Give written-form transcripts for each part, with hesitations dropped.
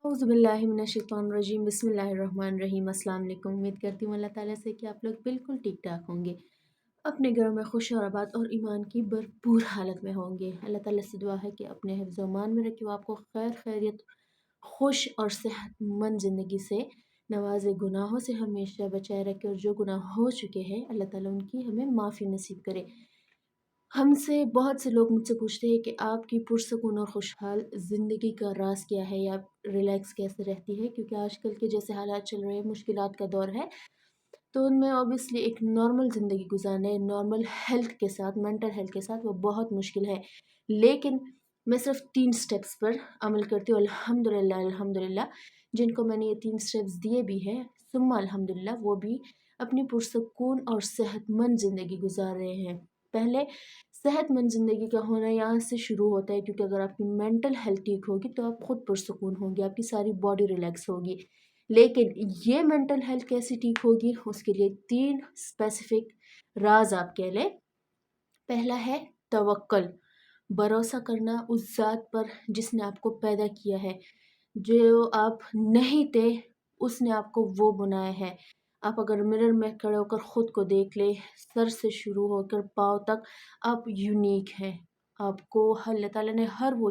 औज़ुबिल्लाहिमिनश्शैतानिर्रजीम बिस्मिल्लाहिर्रहमानिर्रहीम। अस्सलाम वालेकुम। उम्मीद करती हूँ अल्लाह ताला से कि आप लोग बिल्कुल ठीक ठाक होंगे, अपने घरों में खुश और आबाद और ईमान की भरपूर हालत में होंगे। अल्लाह ताला से दुआ है कि अपने हिफ्ज़ व अमान में रखे, वो आपको खैर खैरियत, खुश और सेहतमंद ज़िंदगी से नवाज़े, गुनाहों से हमेशा बचाए रखे, और जो गुनाह हो चुके हैं अल्लाह ताला उनकी हमें माफ़ी नसीब करे। हमसे बहुत से लोग मुझसे पूछते हैं कि आपकी पुरसकून और खुशहाल ज़िंदगी का राज क्या है, या आप रिलैक्स कैसे रहती है, क्योंकि आजकल के जैसे हालात चल रहे हैं, मुश्किलात का दौर है, तो उनमें ऑब्वियसली एक नॉर्मल ज़िंदगी गुजारना, नॉर्मल हेल्थ के साथ, मेंटल हेल्थ के साथ, वो बहुत मुश्किल है। लेकिन मैं सिर्फ 3 स्टेप्स पर अमल करती हूँ, अल्हम्दुलिल्लाह अल्हम्दुलिल्लाह। जिनको मैंने ये 3 स्टेप्स दिए भी हैं, सुम्मा अल्हम्दुलिल्लाह, वो भी अपनी पुरसकून और सेहतमंद ज़िंदगी गुजार रहे हैं। पहले सेहतमंद ज़िंदगी का होना यहाँ से शुरू होता है, क्योंकि अगर आपकी मेंटल हेल्थ ठीक होगी तो आप खुद पुरसकून होंगे, आपकी सारी बॉडी रिलैक्स होगी। लेकिन ये मेंटल हेल्थ कैसे ठीक होगी, उसके लिए 3 स्पेसिफिक राज आप कह लें। पहला है तवक्कल, भरोसा करना उस ज़ात पर जिसने आपको पैदा किया है। जो आप नहीं थे, उसने आपको वो बनाया है। आप अगर मिरर में खड़े होकर ख़ुद को देख लें, सर से शुरू होकर पाँव तक, आप यूनिक हैं। आपको अल्लाह ताला ने हर वो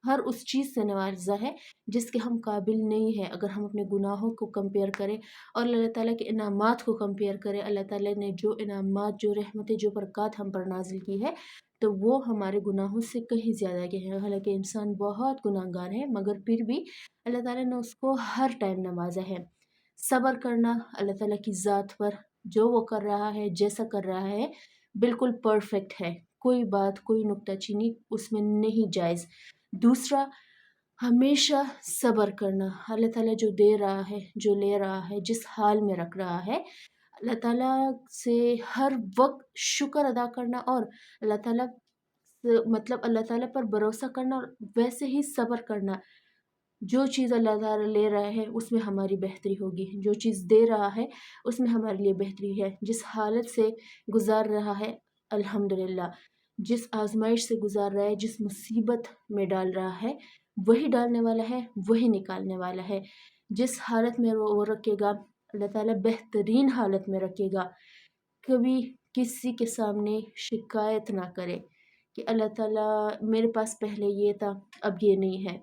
हर उस चीज़ से नवाज़ा है जिसके हम काबिल नहीं हैं। अगर हम अपने गुनाहों को कंपेयर करें और अल्लाह ताला के इनामात को कंपेयर करें, अल्लाह ताला ने जो इनामात, जो रहमतें, जो बरक़ात हम पर नाज़िल की है, तो वो हमारे गुनाहों से कहीं ज़्यादा के हैं। हालाँकि इंसान बहुत गुनाहगार है, मगर फिर भी अल्लाह ताला ने उसको हर टाइम नवाज़ा है। सब्र करना अल्लाह ताला की ज़ात पर, जो वो कर रहा है, जैसा कर रहा है, बिल्कुल परफ़ेक्ट है। कोई बात, कोई नुक्ताचीनी उसमें नहीं जायज़। दूसरा, हमेशा सब्र करना। अल्लाह ताला जो दे रहा है, जो ले रहा है, जिस हाल में रख रहा है, अल्लाह ताला से हर वक़्त शुक्र अदा करना, और अल्लाह ताला मतलब अल्लाह ताला पर भरोसा करना, और वैसे ही सब्र करना। जो चीज़ अल्लाह ताला ले रहा है उसमें हमारी बेहतरी होगी, जो चीज़ दे रहा है उसमें हमारे लिए बेहतरी है। जिस हालत से गुज़ार रहा है, अल्हम्दुलिल्लाह, जिस आज़माइश से गुज़ार रहा है, जिस मुसीबत में डाल रहा है, वही डालने वाला है, वही निकालने वाला है। जिस हालत में वो रखेगा, अल्लाह ताला बेहतरीन हालत में रखेगा। कभी किसी के सामने शिकायत ना करे कि अल्लाह ताला मेरे पास पहले ये था, अब ये नहीं है,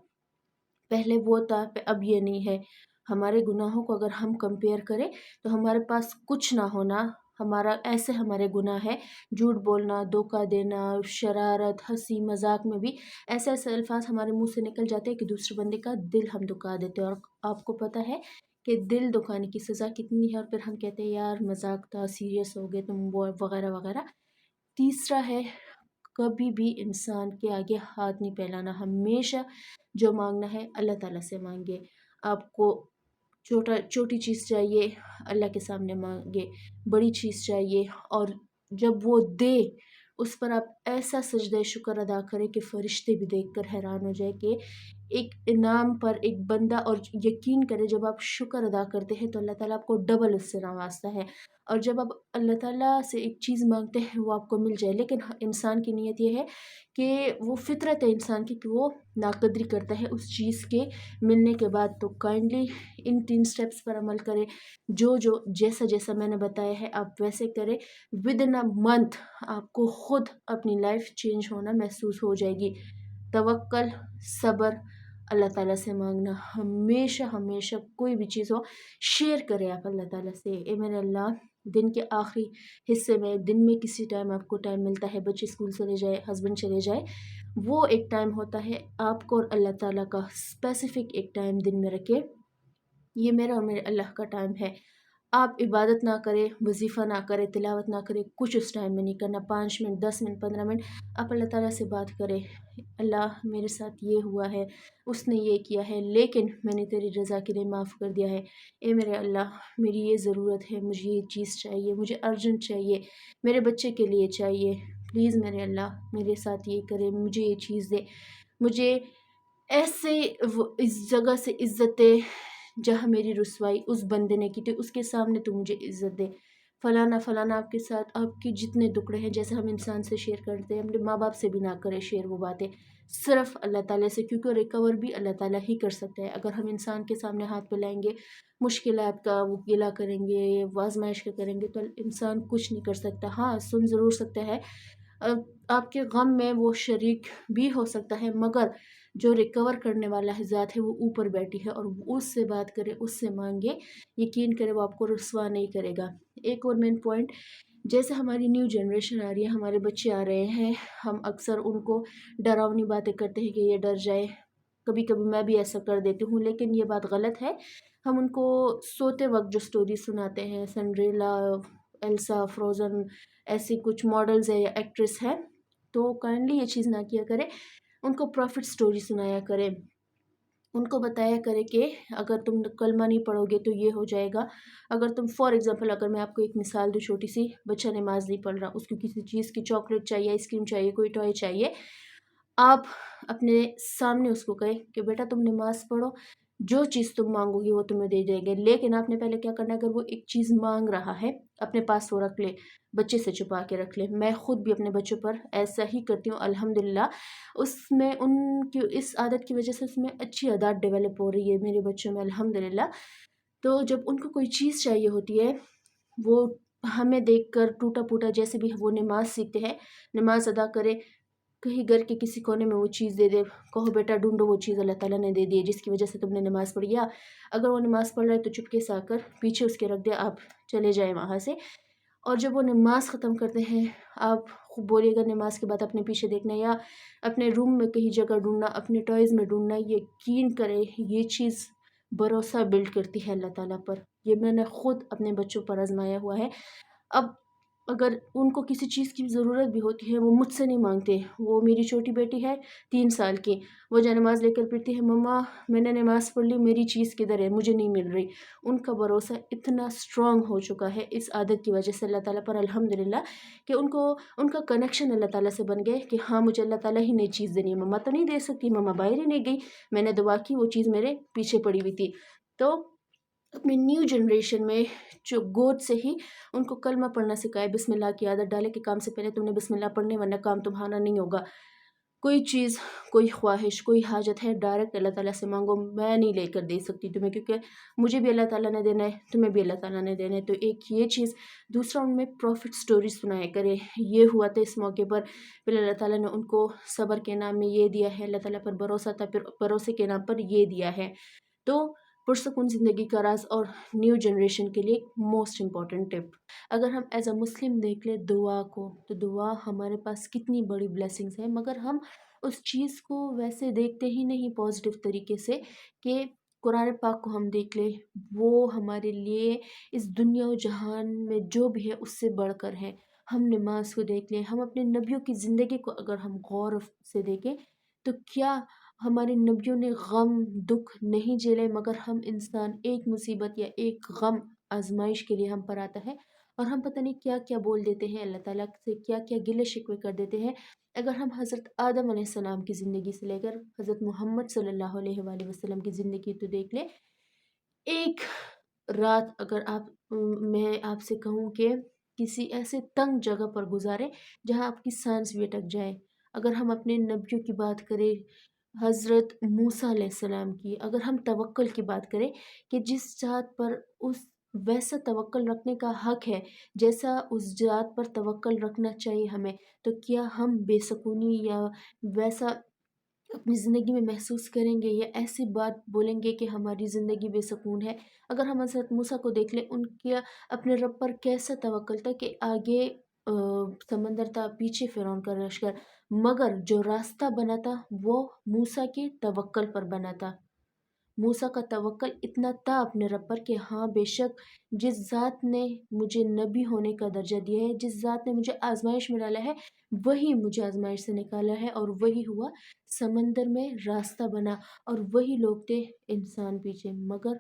पहले वो था, अब ये नहीं है। हमारे गुनाहों को अगर हम कंपेयर करें तो हमारे पास कुछ ना होना, हमारा ऐसे हमारे गुनाह है, झूठ बोलना, धोखा देना, शरारत, हंसी मजाक में भी ऐसे ऐसे अल्फाज हमारे मुंह से निकल जाते हैं कि दूसरे बंदे का दिल हम दुखा देते हैं। और आपको पता है कि दिल दुखाने की सज़ा कितनी है, और फिर हम कहते हैं यार मजाक था, सीरियस हो गए तुम, वो वगैरह वगैरह। तीसरा है, कभी भी इंसान के आगे हाथ नहीं फैलाना। हमेशा जो मांगना है अल्लाह ताला से मांगे। आपको छोटी चीज़ चाहिए, अल्लाह के सामने मांगे। बड़ी चीज़ चाहिए, और जब वो दे, उस पर आप ऐसा सजदा शुक्र अदा करें कि फरिश्ते भी देखकर हैरान हो जाए कि एक इनाम पर एक बंदा, और यकीन करें जब आप शुक्र अदा करते हैं तो अल्लाह ताला आपको डबल उससे नवाजता है। और जब आप अल्लाह ताला से एक चीज़ मांगते हैं वो आपको मिल जाए, लेकिन इंसान की नीयत ये है कि वो फितरत है इंसान की कि वो नाकदरी करता है उस चीज़ के मिलने के बाद। तो काइंडली इन 3 स्टेप्स पर अमल करें। जो जैसा जैसा मैंने बताया है आप वैसे करें। विद इन अ मंथ आपको खुद अपनी लाइफ चेंज होना महसूस हो जाएगी। तवक्कल, सब्र, अल्लाह ताला से मांगना, हमेशा हमेशा कोई भी चीज़ हो शेयर करें आप अल्लाह ताला से। ए मेरे अल्लाह, दिन के आखिरी हिस्से में, दिन में किसी टाइम आपको टाइम मिलता है, बच्चे स्कूल चले जाए, हस्बैंड चले जाए, वो एक टाइम होता है आपको और अल्लाह ताला का, स्पेसिफिक एक टाइम दिन में रखें। ये मेरा और मेरे अल्लाह का टाइम है। आप इबादत ना करें, वज़ीफ़ा ना करें, तिलावत ना करें, कुछ उस टाइम में नहीं करना। 5 मिनट, 10 मिनट, 15 मिनट आप अल्लाह ताला से बात करें। अल्लाह मेरे साथ ये हुआ है, उसने ये किया है, लेकिन मैंने तेरी रज़ा के लिए माफ़ कर दिया है। ए मेरे अल्लाह, मेरी ये ज़रूरत है, मुझे ये चीज़ चाहिए, मुझे अर्जेंट चाहिए, मेरे बच्चे के लिए चाहिए। प्लीज़ मेरे अल्लाह मेरे साथ ये करे, मुझे ये चीज़ दे, मुझे ऐसे वो इस जगह से इज़्ज़त दे जहाँ मेरी रुसवाई उस बंदे ने की थी, उसके सामने तू मुझे इज़्ज़त दे। फलाना फलाना आपके साथ, आपके जितने दुखड़े हैं, जैसे हम इंसान से शेयर करते हैं, अपने माँ बाप से भी ना करें शेयर वो बातें। सिर्फ अल्लाह ताला से, क्योंकि रिकवर भी अल्लाह ताला ही कर सकता है। अगर हम इंसान के सामने हाथ फैलाएंगे, मुश्किलात का वो गिला करेंगे, वो आजमाइश का करेंगे, तो इंसान कुछ नहीं कर सकता। हाँ, सुन ज़रूर सकता है, अ, आपके गम में वो शरीक भी हो सकता है, मगर जो रिकवर करने वाला है ज़ात है वो ऊपर बैठी है, और वो उससे बात करे, उससे मांगे, यकीन करे वो आपको रुस्वा नहीं करेगा। एक और मेन पॉइंट, जैसे हमारी न्यू जनरेशन आ रही है, हमारे बच्चे आ रहे हैं, हम अक्सर उनको डरावनी बातें करते हैं कि ये डर जाए। कभी कभी मैं भी ऐसा कर देती हूँ, लेकिन ये बात गलत है। हम उनको सोते वक्त जो स्टोरी सुनाते हैं, सिंड्रेला, एल्सा, फ्रोज़न, ऐसी कुछ मॉडल्स है या एक्ट्रेस है, तो काइंडली ये चीज़ ना किया करें। उनको प्रॉफिट स्टोरी सुनाया करें, उनको बताया करें कि अगर तुम कलमा नहीं पढ़ोगे तो ये हो जाएगा। अगर तुम फॉर एग्जांपल, अगर मैं आपको एक मिसाल दूँ छोटी सी, बच्चा नमाज नहीं पढ़ रहा, उसको किसी चीज़ की चॉकलेट चाहिए, आइसक्रीम चाहिए, कोई टॉय चाहिए, आप अपने सामने उसको कहें कि बेटा तुम नमाज पढ़ो, जो चीज़ तुम मांगोगी वो तुम्हें दे देंगे। लेकिन आपने पहले क्या करना है, अगर वो एक चीज़ मांग रहा है, अपने पास वो रख ले, बच्चे से छुपा के रख ले। मैं खुद भी अपने बच्चों पर ऐसा ही करती हूँ अल्हम्दुलिल्लाह। उसमें उनकी इस आदत की वजह से उसमें अच्छी आदत डेवलप हो रही है मेरे बच्चों में अल्हम्दुलिल्लाह। तो जब उनको कोई चीज़ चाहिए होती है, वो हमें देखकर टूटा फूटा, जैसे भी वो नमाज सीखते हैं, नमाज अदा करे, कहीं घर के किसी कोने में वो चीज़ दे दे, कहो बेटा ढूंढो वो चीज़ अल्लाह ताला ने दे दी है जिसकी वजह से तुमने नमाज़ पढ़ी। या अगर वो नमाज़ पढ़ रहा है तो चुपके से आकर पीछे उसके रख दे, आप चले जाए वहाँ से। और जब वो नमाज़ ख़त्म करते हैं, आप खूब बोलिएगा नमाज के बाद अपने पीछे देखना, या अपने रूम में कहीं जगह ढूंढना, अपने टॉयज़ में ढूंढना। यकीन करें ये चीज़ भरोसा बिल्ड करती है अल्लाह ताला पर। ये मैंने खुद अपने बच्चों पर आजमाया हुआ है। अब अगर उनको किसी चीज़ की ज़रूरत भी होती है, वो मुझसे नहीं मांगते। वो मेरी छोटी बेटी है 3 साल की, वो जो नमाज़ लेकर फिरती है, मम्मा मैंने नमाज़ पढ़ ली, मेरी चीज़ किधर है, मुझे नहीं मिल रही। उनका भरोसा इतना स्ट्रॉन्ग हो चुका है इस आदत की वजह से अल्लाह ताला पर अल्हम्दुलिल्लाह, कि उनको उनका कनेक्शन अल्लाह ताला से बन गया कि हाँ मुझे अल्लाह ताला ही ने चीज़ देनी है, मम्मा तो नहीं दे सकती, मम्मा बाहर ही नहीं गई, मैंने दुआ की, वो चीज़ मेरे पीछे पड़ी हुई थी। तो अपनी न्यू जनरेशन में जो गोद से ही उनको कलमा पढ़ना सिखाए, बिस्मिल्लाह की आदत डाले कि काम से पहले तुमने बिस्मिल्लाह पढ़ने, वरना काम तुम्हारा नहीं होगा। कोई चीज़, कोई ख्वाहिश, कोई हाजत है, डायरेक्ट अल्लाह ताला से मांगो। मैं नहीं लेकर दे सकती तुम्हें, क्योंकि मुझे भी अल्लाह ताला ने देना है, तुम्हें भी अल्लाह ताला ने देना है। तो एक ये चीज़, दूसरा उनमें प्रॉफिट स्टोरी सुनाया करे। ये हुआ था इस मौके पर, फिर अल्लाह ताला ने उनको सब्र के नाम में ये दिया है, अल्लाह ताला पर भरोसा था, फिर भरोसे के नाम पर ये दिया है। तो पुरसकून ज़िंदगी का राज और न्यू जनरेशन के लिए मोस्ट इम्पॉर्टेंट टिप, अगर हम एज अ मुस्लिम देख ले दुआ को, तो दुआ हमारे पास कितनी बड़ी ब्लेसिंग्स है, मगर हम उस चीज़ को वैसे देखते ही नहीं पॉजिटिव तरीके से। कि कुरान पाक को हम देख ले, वो हमारे लिए इस दुनिया और जहान में जो भी है उससे बढ़कर है। हम नमाज को देख लें, हम अपने नबियों की ज़िंदगी को अगर हम गौर से देखें, तो क्या हमारे नबियों ने गम दुख नहीं झेले, मगर हम इंसान एक मुसीबत या एक गम आजमाइश के लिए हम पर आता है, और हम पता नहीं क्या क्या बोल देते हैं, अल्लाह ताला से क्या क्या गिले शिकवे कर देते हैं। अगर हम हज़रत आदम अलैहिस्सलाम की ज़िंदगी से लेकर हज़रत मोहम्मद सल्लल्लाहु अलैहि वसल्लम की ज़िंदगी तो देख ले, एक रात अगर मैं आपसे कहूँ कि किसी ऐसे तंग जगह पर गुजारे जहाँ आपकी सांस भी अटक जाए। अगर हम अपने नबियों की बात करें, हज़रत मूसा अलैहिस्सलाम की, अगर हम तवक्कुल की बात करें कि जिस ज़ात पर उस वैसा तवक्कुल रखने का हक है जैसा उस ज़ात पर तवक्कुल रखना चाहिए हमें, तो क्या हम बेसुकूनी या वैसा अपनी ज़िंदगी में महसूस करेंगे, या ऐसी बात बोलेंगे कि हमारी ज़िंदगी बेसुकून है। अगर हम हज़रत मूसा को देख लें, उनके अपने रब पर कैसा तवक्कुल था कि आगे समंदर था, पीछे फ़िरौन का लश्कर, मगर जो रास्ता बना था वो मूसा के तवक्कुल पर बना था। मूसा का तवक्कुल इतना था अपने रब पर कि हाँ बेशक, जिस ज़ात ने मुझे नबी होने का दर्जा दिया है, जिस ज़ात ने मुझे आज़माइश में डाला है, वही मुझे आज़माइश से निकाला है, और वही हुआ, समंदर में रास्ता बना, और वही लोग थे इंसान पीछे। मगर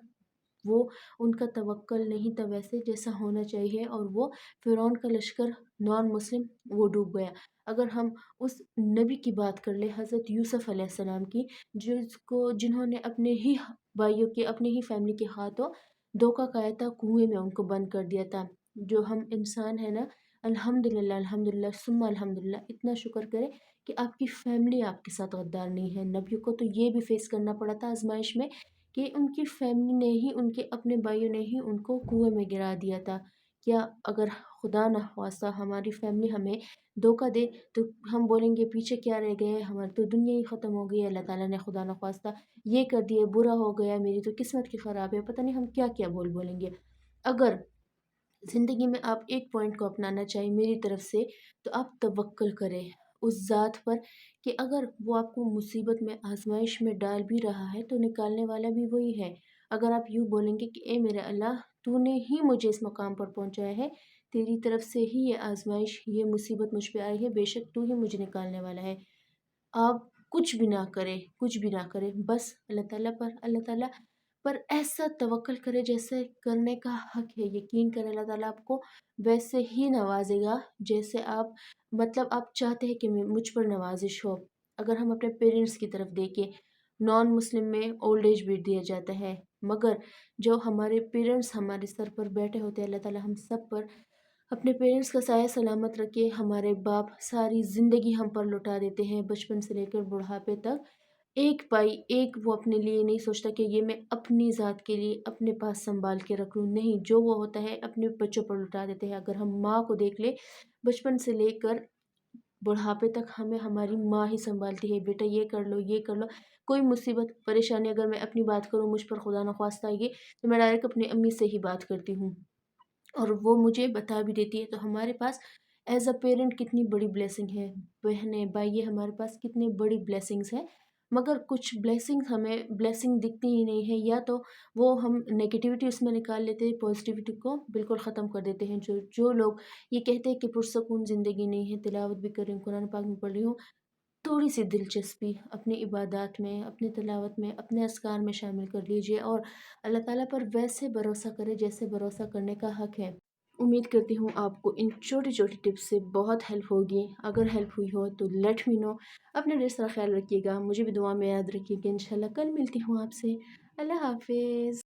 वो उनका तवक्कुल नहीं था वैसे जैसा होना चाहिए, और वो फ़िरौन का लश्कर नॉन मुस्लिम वो डूब गया। अगर हम उस नबी की बात कर ले, हज़रत यूसुफ़ अलैहिस्सलाम की, जिन्होंने अपने ही भाइयों के, अपने ही फैमिली के हाथों धोखा खाया था, कुएं में उनको बंद कर दिया था। जो हम इंसान है ना, अल्हम्दुलिल्लाह अल्हम्दुलिल्लाह सुम्मा अल्हम्दुलिल्लाह, इतना शुक्र करें کہ آپ کی فیملی آپ کے ساتھ غدار نہیں ہے۔ نبیوں کو تو یہ بھی فیس کرنا پڑا تھا آزمائش میں کہ ان کی فیملی نے ہی، ان کے اپنے بھائیوں نے ہی ان کو کنویں میں گرا دیا تھا۔ کیا اگر خدا نہ خواستہ ہماری فیملی ہمیں دھوکہ دے تو ہم بولیں گے پیچھے کیا رہ گئے، ہماری تو دنیا ہی ختم ہو گئی، اللہ تعالیٰ نے خدا نہ خواستہ یہ کر دیا، برا ہو گیا، میری تو قسمت کی خراب ہے، پتہ نہیں ہم کیا کیا بولیں گے۔ اگر زندگی میں آپ ایک پوائنٹ کو اپنانا چاہیں میری طرف سے، تو آپ توکل کریں اس ذات پر کہ اگر وہ آپ کو مصیبت میں، آزمائش میں ڈال بھی رہا ہے تو نکالنے والا بھی وہی ہے۔ اگر آپ یوں بولیں گے کہ اے میرے اللہ، تو نے ہی مجھے اس مقام پر پہنچایا ہے، تیری طرف سے ہی یہ آزمائش، یہ مصیبت مجھ پہ آئی ہے، بے شک تو ہی مجھے نکالنے والا ہے۔ آپ کچھ بھی نہ کریں، کچھ بھی نہ کریں، بس اللہ تعالیٰ پر ایسا توکل کرے جیسے کرنے کا حق ہے۔ یقین کرے اللہ تعالیٰ آپ کو ویسے ہی نوازے گا جیسے آپ، مطلب آپ چاہتے ہیں کہ مجھ پر نوازش ہو۔ اگر ہم اپنے پیرنٹس کی طرف دیکھیں، نان مسلم میں اولڈ ایج بھی دیا جاتا ہے، مگر جو ہمارے پیرنٹس ہمارے سر پر بیٹھے ہوتے ہیں، اللہ تعالیٰ ہم سب پر اپنے پیرنٹس کا سایہ سلامت رکھے۔ ہمارے باپ ساری زندگی ہم پر لٹا دیتے ہیں، بچپن سے لے کر بڑھاپے تک ایک پائی ایک وہ اپنے لیے نہیں سوچتا کہ یہ میں اپنی ذات کے لیے اپنے پاس سنبھال کے رکھ لوں، نہیں، جو وہ ہوتا ہے اپنے بچوں پر لٹا دیتے ہیں۔ اگر ہم ماں کو دیکھ لیں، بچپن سے لے کر بڑھاپے تک ہمیں ہماری ماں ہی سنبھالتی ہے، بیٹا یہ کر لو، یہ کر لو، کوئی مصیبت پریشانی اگر میں اپنی بات کروں، مجھ پر خدا نخواستہ آئیے تو میں ڈائریکٹ اپنی امی سے ہی بات کرتی ہوں اور وہ مجھے بتا بھی دیتی ہے۔ تو ہمارے پاس ایز اے پیرنٹ کتنی بڑی بلیسنگ ہے، بہنیں بھائی، یہ ہمارے پاس کتنی بڑی بلیسنگز ہیں، مگر کچھ بلیسنگ ہمیں بلیسنگ دکھتی ہی نہیں ہے، یا تو وہ ہم نگیٹیوٹی اس میں نکال لیتے ہیں، پازیٹیوٹی کو بالکل ختم کر دیتے ہیں۔ جو لوگ یہ کہتے ہیں کہ پرسکون زندگی نہیں ہے، تلاوت بھی کر رہی ہوں، قرآن پاک میں پڑھ رہی ہوں، تھوڑی سی دلچسپی اپنی عبادات میں، اپنی تلاوت میں، اپنے اذکار میں شامل کر لیجیے اور اللہ تعالیٰ پر ویسے بھروسہ کرے جیسے بھروسہ کرنے کا حق ہے۔ امید کرتی ہوں آپ کو ان چھوٹی چھوٹی ٹپس سے بہت ہیلپ ہوگی۔ اگر ہیلپ ہوئی ہو تو لیٹ می نو۔ اپنا ڈھیر سارا خیال رکھیے گا، مجھے بھی دعا میں یاد رکھیے گا۔ انشاءاللہ کل ملتی ہوں آپ سے۔ اللہ حافظ۔